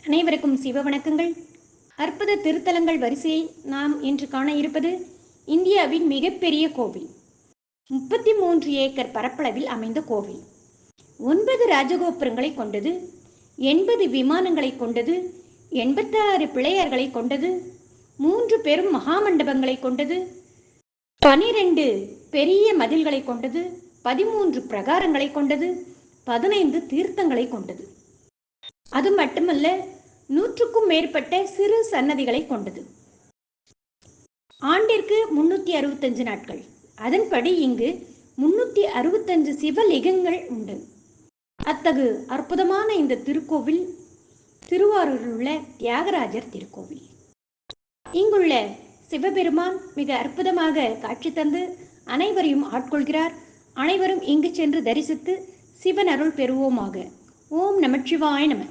அனைவருக்கும் சிவ வணக்கங்கள். அற்புத திருத்தலங்கள் வரிசையில் நாம் இன்று காண இருப்பது இந்தியாவின் மிகப்பெரிய கோவில். 33 ஏக்கர் பரப்பளவில் அமைந்த கோவில். 9 ராஜகோபுரங்களை கொண்டது, 80 விமானங்களை கொண்டது, 86 பிள்ளையார்களை கொண்டது, 3 பெரும் மகாமண்டபங்களை கொண்டது, 12 பெரிய மதில்களை கொண்டது, 13 பிரகாரங்களை கொண்டது, 15 தீர்த்தங்களை கொண்டது. அது மட்டுமல்ல, 100க்கும் மேற்பட்ட சிறு சன்னதிகளை கொண்டது. ஆண்டிற்கு 365 நாட்கள். அதன்படி இங்கு 365 சிவலிங்கங்கள் உண்டு. அத்தகு அற்புதமான இந்த திருக்கோவில் திருவாரூரில் உள்ள தியாகராஜர் திருக்கோவில். இங்குள்ள சிவபெருமான் மிக அற்புதமாக காட்சி தந்து அனைவரையும் ஆட்கொள்கிறார். அனைவரும் இங்கு சென்று தரிசித்து சிவன் அருள் பெறுவோமாக. ஓம் நமச்சிவாய நம.